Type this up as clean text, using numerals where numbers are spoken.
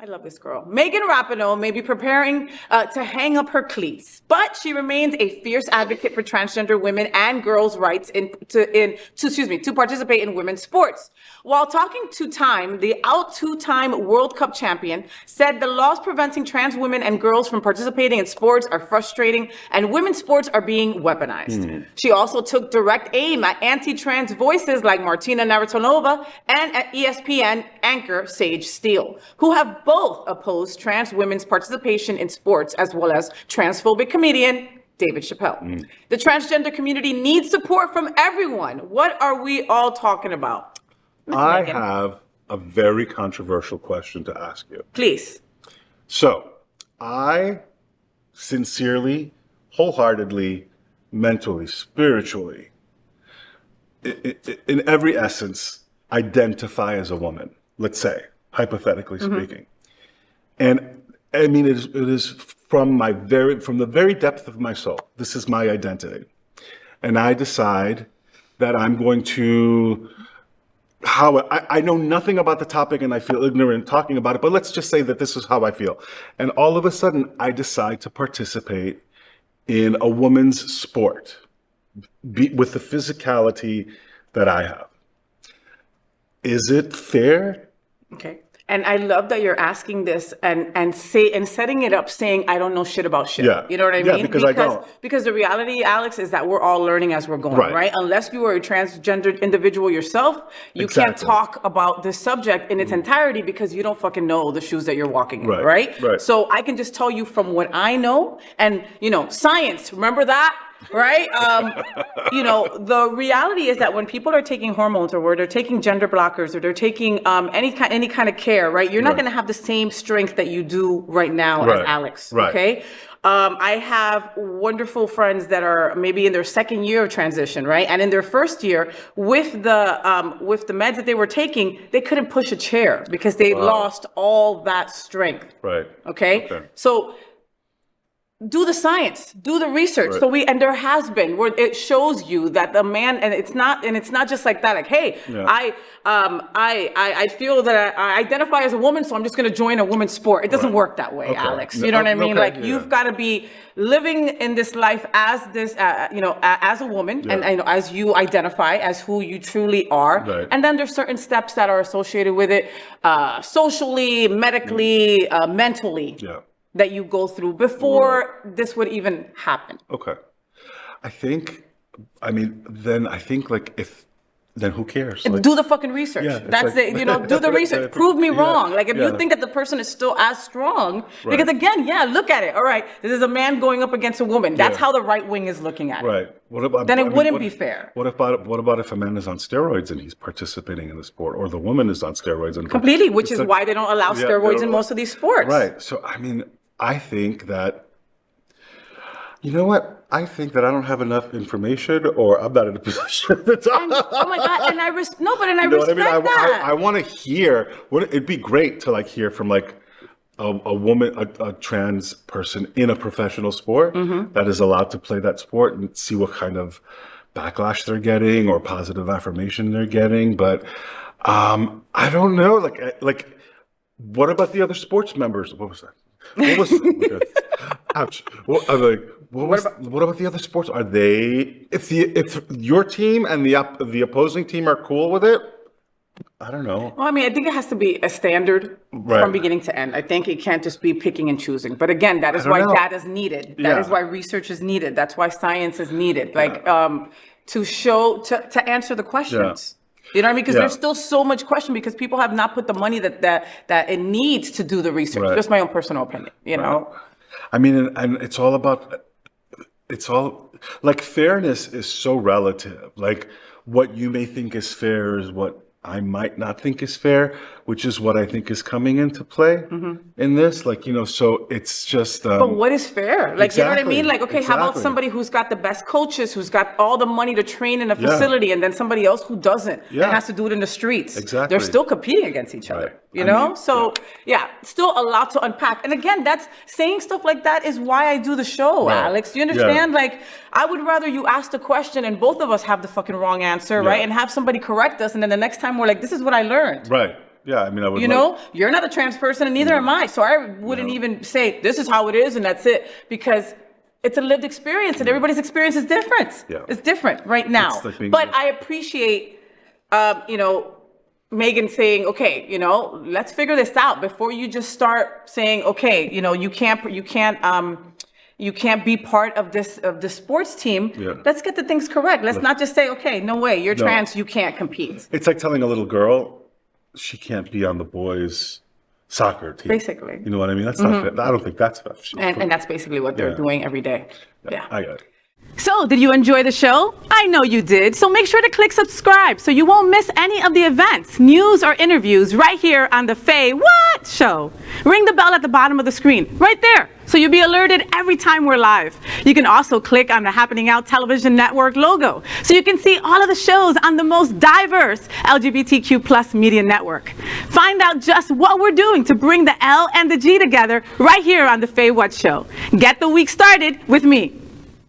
I love this girl. Megan Rapinoe may be preparing to hang up her cleats, but she remains a fierce advocate for transgender women and girls' rights to participate in women's sports. While talking to Time, the two-time World Cup champion said the laws preventing trans women and girls from participating in sports are frustrating and women's sports are being weaponized. She also took direct aim at anti-trans voices like Martina Navratilova and ESPN anchor Sage Steele, who have both opposed trans women's participation in sports, as well as transphobic comedian Dave Chappelle. The transgender community needs support from everyone. What are we all talking about? I have a very controversial question to ask you. Please. So, I sincerely, wholeheartedly, mentally, spiritually, in every essence, identify as a woman, let's say, hypothetically speaking. And I mean, it is from the very depth of my soul. This is my identity. And I decide that I'm going to, I know nothing about the topic and I feel ignorant talking about it, but let's just say that this is how I feel. And all of a sudden, I decide to participate in a woman's sport with the physicality that I have. Is it fair? Okay. And I love that you're asking this and setting it up saying, I don't know shit about shit. Yeah. You know what I mean? Because I don't. Because the reality, Alex, is that we're all learning as we're going, right? Unless you are a transgendered individual yourself, you can't talk about this subject in its entirety because you don't fucking know the shoes that you're walking in, right? So I can just tell you from what I know and, science, remember that? Right? The reality is that when people are taking hormones or where they're taking gender blockers or they're taking any kind of care, right? You're not going to have the same strength that you do right now as Alex. Okay. I have wonderful friends that are maybe in their second year of transition, right? And in their first year, with the meds that they were taking, they couldn't push a chair because they lost all that strength. Right. Okay. So do the science, do the research. So and there has been where it shows you that the man, and it's not just like that. Like, hey, I feel that I identify as a woman, so I'm just going to join a woman's sport. It doesn't work that way, Alex. You know what I mean? Like you've got to be living in this life as this, as a woman, and as you identify as who you truly are. And then there's certain steps that are associated with it, socially, medically, mentally. That you go through before this would even happen. Okay. Then who cares? Like, do the fucking research. That's it. Do the research. Prove me wrong. Like if you think that the person is still as strong, because again, look at it. All right, this is a man going up against a woman. That's how the right wing is looking at it. Right. What about? Then it wouldn't be fair. What about if a man is on steroids and he's participating in the sport, or the woman is on steroids and completely, which is why they don't allow steroids in most of these sports. Right. So I think that, you know what? I think that I don't have enough information, or I'm not in a position to talk. Oh my God! And I respect that. I want to hear. It'd be great to hear from a woman, a trans person in a professional sport that is allowed to play that sport, and see what kind of backlash they're getting or positive affirmation they're getting. But I don't know. Like, what about the other sports members? What was that? What was ouch? What about the other sports? Are they, if your team and the opposing team are cool with it? I don't know. Well, I think it has to be a standard from beginning to end. I think it can't just be picking and choosing. But again, that is why data is needed. That is why research is needed. That's why science is needed. To answer the questions. You know what I mean? Because there's still so much question because people have not put the money that it needs to do the research. Just my own personal opinion, you know? And it's all about, fairness is so relative. Like what you may think is fair is what I might not think is fair, which is what I think is coming into play in this. So it's just... but what is fair? You know what I mean? How about somebody who's got the best coaches, who's got all the money to train in a facility, and then somebody else who doesn't and has to do it in the streets? Exactly. They're still competing against each other, you know? Still a lot to unpack. And again, that's saying stuff like that is why I do the show, Alex. Do you understand? I would rather you ask the question and both of us have the fucking wrong answer, right? And have somebody correct us, and then the next time we're like, this is what I learned. Right. Yeah, I mean, I would. You know, you're not a trans person, and neither am I. So I wouldn't even say this is how it is and that's it, because it's a lived experience, and everybody's experience is different. Yeah. It's different right now. Like but I appreciate, you know, Megan saying, okay, you know, let's figure this out before you just start saying, okay, you know, you can't be part of the sports team. Yeah. Let's get the things correct. Let's not just say, okay, no way, you're trans, you can't compete. It's like telling a little girl she can't be on the boys' soccer team. Basically. You know what I mean? That's not fair. I don't think that's fair. And that's basically what they're doing every day. Yeah. I got it. So, did you enjoy the show? I know you did. So make sure to click subscribe so you won't miss any of the events, news, or interviews right here on the FayWhat show. Ring the bell at the bottom of the screen, right there, so you'll be alerted every time we're live. You can also click on the Happening Out Television Network logo so you can see all of the shows on the most diverse LGBTQ+ media network. Find out just what we're doing to bring the L and the G together right here on the FayWhat show. Get the week started with me.